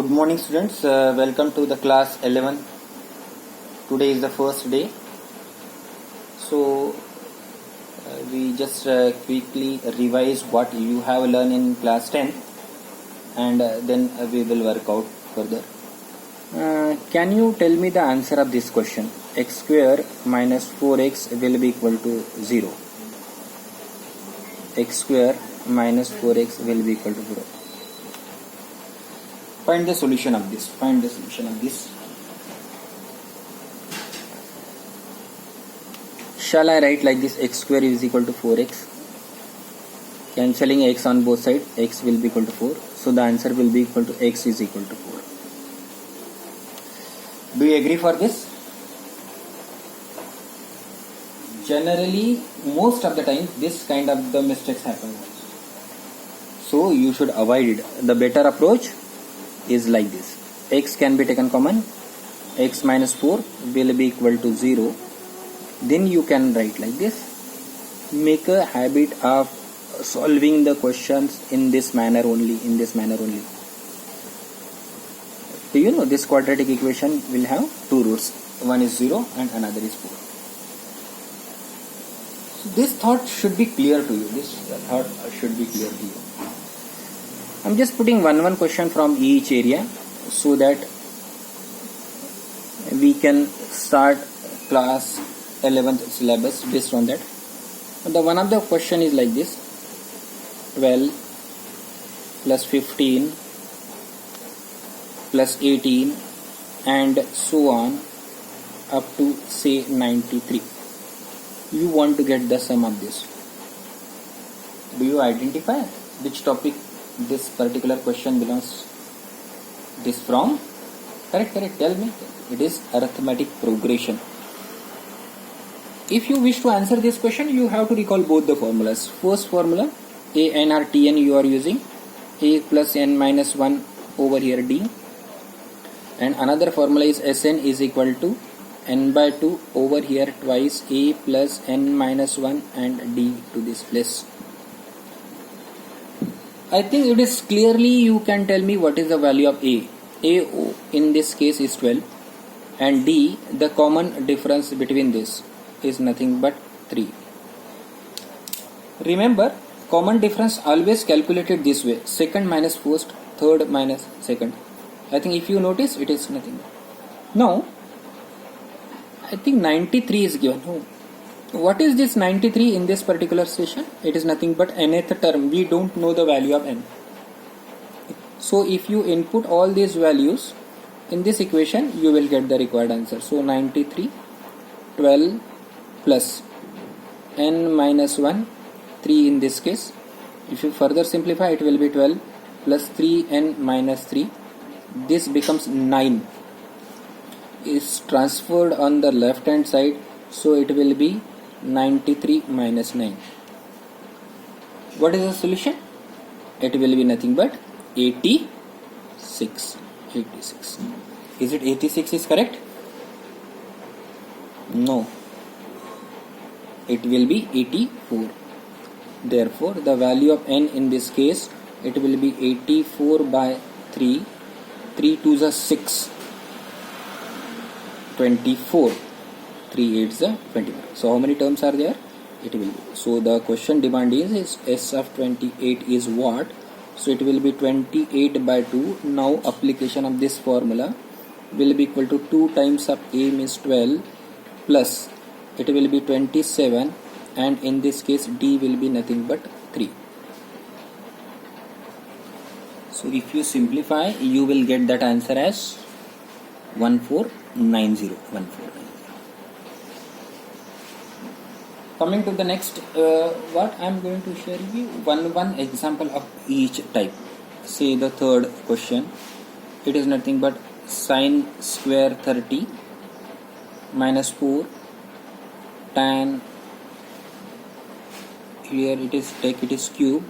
Good morning students, welcome to the class 11. Today is the first day. So we just quickly revise what you have learned in class 10 and then we will work out further. Can you tell me the answer of this question? X square minus 4x will be equal to 0. X square minus 4x will be equal to 0. Find the solution of this. Shall I write like this? X square is equal to 4x. Cancelling x on both sides, x will be equal to 4. So the answer will be equal to x is equal to 4. Do you agree for this? Generally, most of the time, this kind of the mistakes happen. So you should avoid it. The better approach is like this. X can be taken common. X minus 4 will be equal to 0. Then you can write like this. Make a habit of solving the questions in this manner only. Do you know this quadratic equation will have two roots. One is 0 and another is 4. So this thought should be clear to you. I'm just putting one question from each area so that we can start class 11th syllabus based on that. The one of the question is like this: 12 plus 15 plus 18 and so on up to say 93. You want to get the sum of this. Do you identify which topic this particular question belongs this from? Correct, tell me. It is arithmetic progression. If you wish to answer this question, you have to recall both the formulas. First formula, a n or t n, you are using a plus n minus 1 over here d, and another formula is Sn is equal to n by 2 over here twice a plus n minus 1 and d to this place. I think it is clearly you can tell me what is the value of A. A in this case is 12 and D, the common difference between this is nothing but 3. Remember, common difference always calculated this way: second minus first, third minus second. I think if you notice, it is nothing. Now, I think 93 is given. What is this 93 in this particular session? It is nothing but nth term. We don't know the value of n. So if you input all these values in this equation, you will get the required answer. So 93, 12 plus n minus 1, 3 in this case. If you further simplify, it will be 12 plus 3n minus 3. This becomes 9. Is transferred on the left hand side, so it will be 93 minus 9. What is the solution? It will be nothing but 86. Is it 86 is correct? No. It will be 84. Therefore, the value of n in this case, it will be 84 by 3. 3 2s are 6. 24. 3 8s are 24. So how many terms are there? It will be. So the question demand is S of 28 is what? So it will be 28 by 2. Now application of this formula will be equal to 2 times of A means 12 plus it will be 27, and in this case D will be nothing but 3. So if you simplify, you will get that answer as 1490. Coming to the next, what I am going to share with you one example of each type. Say the third question, it is nothing but sine square 30 minus 4 tan, here it is cube,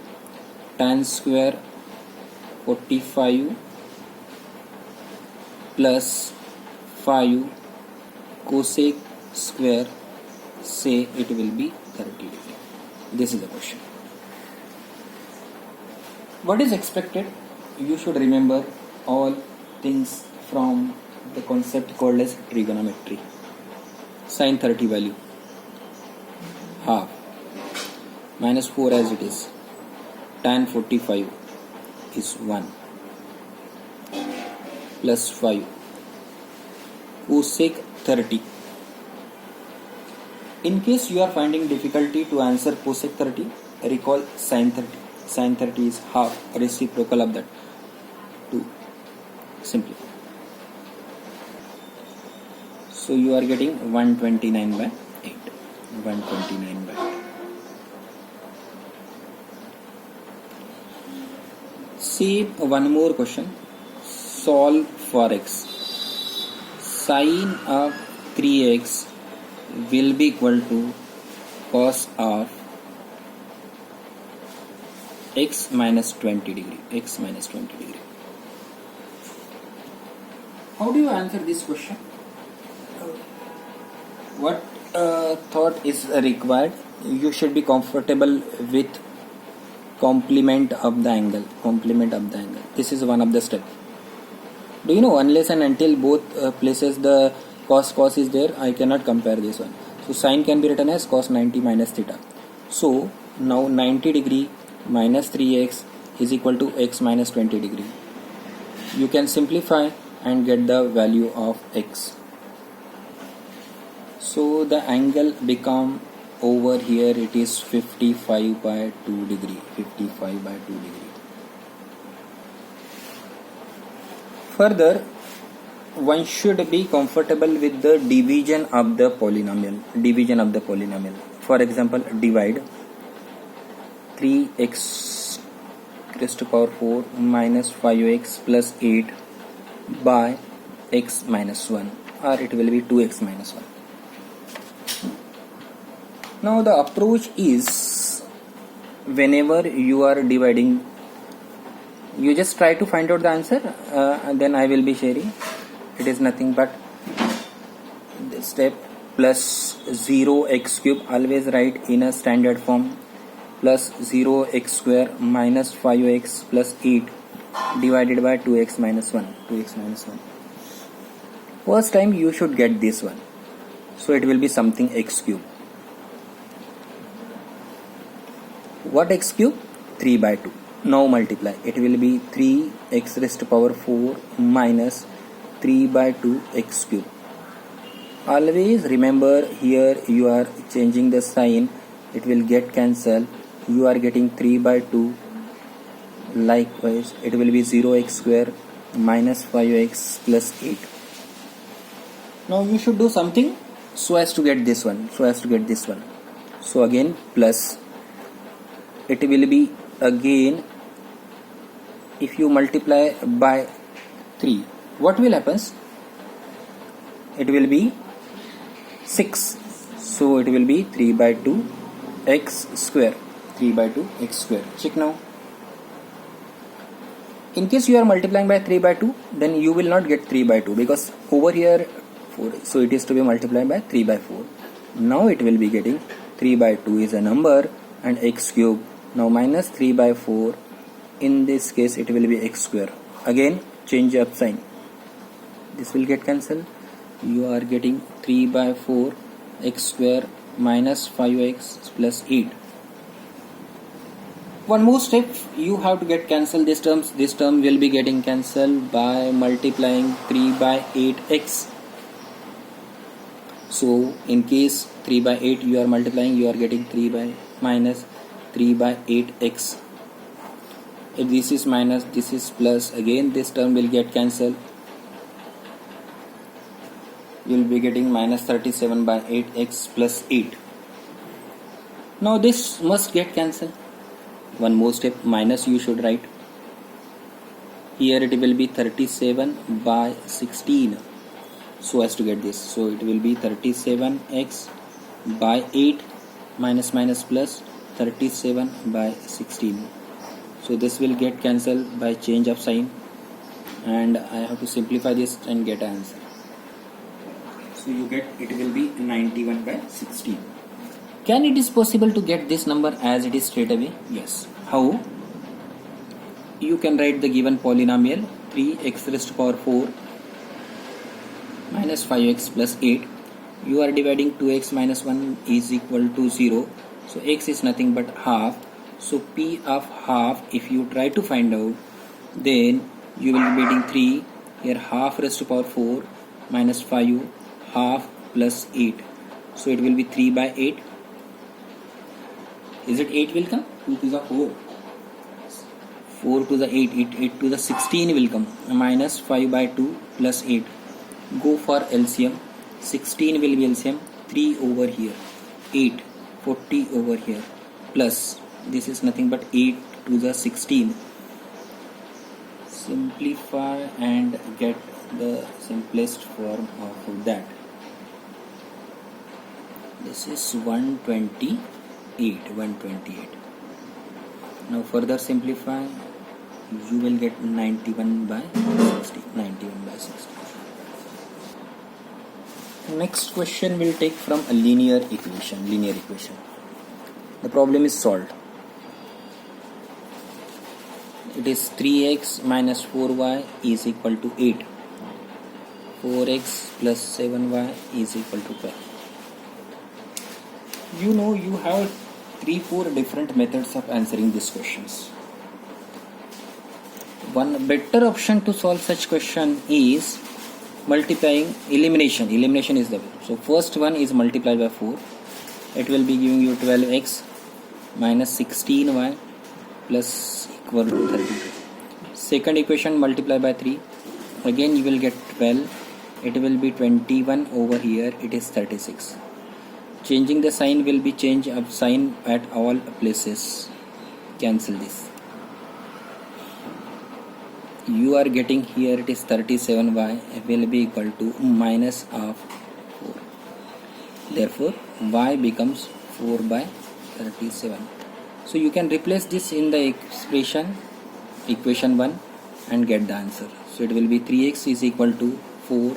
tan square 45 plus 5 cosec square, say it will be 30 degree. This is the question. What is expected? You should remember all things from the concept called as trigonometry. Sin 30 value, half, minus 4 as it is, tan 45 is 1, plus 5, cosec 30. In case you are finding difficulty to answer cosec 30, recall sin 30. Sin 30 is half, reciprocal of that, 2, simply. So you are getting 129 by 8. 129 by 8. See one more question. Solve for x. Sin of 3x will be equal to cos of x minus 20 degree. X minus 20 degree. How do you answer this question? What thought is required? You should be comfortable with complement of the angle. Complement of the angle. This is one of the steps. Do you know, unless and until both places the cos is there, I cannot compare this one. So sin can be written as cos 90 minus theta. So now 90 degree minus 3x is equal to x minus 20 degree. You can simplify and get the value of x. So the angle become over here, it is 55 by 2 degree. 55 by 2 degree. Further, one should be comfortable with the division of the polynomial. Division of the polynomial. For example, divide 3x raised to power 4 minus 5x plus 8 by x minus 1, or it will be 2x minus 1. Now the approach is, whenever you are dividing, you just try to find out the answer, and then I will be sharing. It is nothing but this step, plus 0x cube, always write in a standard form, plus 0x square minus 5x plus 8 divided by 2x minus 1. 2x minus 1. First time you should get this one. So it will be something x cube. What x cube? 3 by 2. Now multiply. It will be 3x raised to power 4 minus 3 by 2 x cube. Always remember, here you are changing the sign. It will get cancelled. You are getting 3 by 2. Likewise, it will be 0x square minus 5x plus 8. Now you should do something so as to get this one. So again plus. It will be again, if you multiply by 3, what will happen? It will be 6. So it will be 3 by 2 x square. 3 by 2 x square. Check now. In case you are multiplying by 3 by 2, then you will not get 3 by 2, because over here 4. So it is to be multiplied by 3 by 4. Now it will be getting 3 by 2 is a number and x cube. Now minus 3 by 4, in this case it will be x square. Again change up sign. This will get cancelled. You are getting 3 by 4 x square minus 5x plus 8. One more step, you have to get cancelled these terms. This term will be getting cancelled by multiplying 3 by 8x. So in case 3 by 8 you are multiplying, you are getting 3 by minus 3 by 8x. If this is minus, this is plus, again this term will get cancelled. You will be getting minus 37 by 8x plus 8. Now this must get cancelled. One more step, minus you should write. Here it will be 37 by 16. So as to get this. So it will be 37x by 8 minus minus plus 37 by 16. So this will get cancelled by change of sign, and I have to simplify this and get an answer. So you get, it will be 91 by 16. Can it is possible to get this number as it is straight away? Yes. How? You can write the given polynomial 3x raised to power 4 minus 5x plus 8. You are dividing 2x minus 1 is equal to 0. So x is nothing but half. So p of half, if you try to find out, then you will be getting 3. Here half raised to power 4 minus 5 half plus 8. So it will be 3 by 8. Is it 8 will come? 2 to the 4. 4 to the 8. 8 to the 16 will come. Minus 5 by 2 plus 8. Go for LCM. 16 will be LCM. 3 over here. 8. 40 over here. Plus. This is nothing but 8 to the 16. Simplify and get the simplest form of that. This is 128. Now further simplify. You will get 91 by 60. Next question will take from a linear equation. The problem is solved. It is 3x minus 4y is equal to 8. 4x plus 7y is equal to 12. You know you have 3-4 different methods of answering these questions. One better option to solve such question is multiplying elimination. Elimination is the way. So first one is multiply by 4. It will be giving you 12x minus 16y plus equal to 32. Second equation multiply by 3. Again you will get 12. It will be 21 over here. It is 36. Changing the sign will be change of sign at all places. Cancel this. You are getting here it is 37y will be equal to minus of 4. Therefore y becomes 4 by 37. So you can replace this in the equation 1 and get the answer. So it will be 3x is equal to 4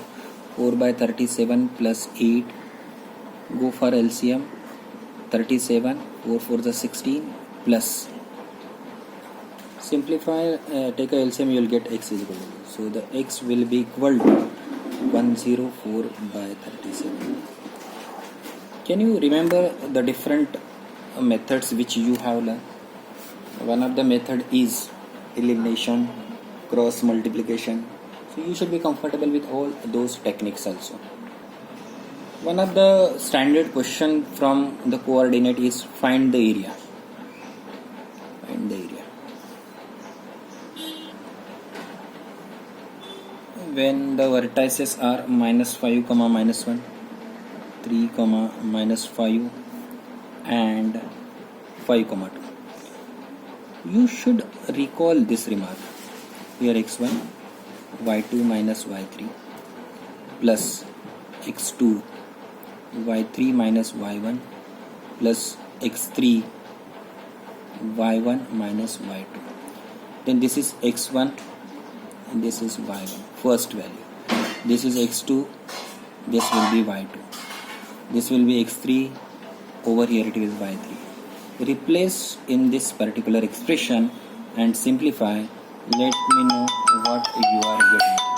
by 37 plus 8. Go for LCM. 37 4 4 the 16 plus simplify, take a LCM, you will get x is equal to. So the x will be equal to 104 by 37. Can you remember the different methods which you have learned? One of the method is elimination, cross multiplication. So you should be comfortable with all those techniques also. One of the standard question from the coordinate is find the area. When the vertices are minus 5, minus 1, 3, minus 5 and 5, 2. You should recall this remark. Here x1, y2 minus y3 plus x2, y3 minus y1 plus x3, y1 minus y2. Then this is x1 and this is y1, first value. This is x2, this will be y2. This will be x3, over here it is y3. Replace in this particular expression and simplify. Let me know what you are getting.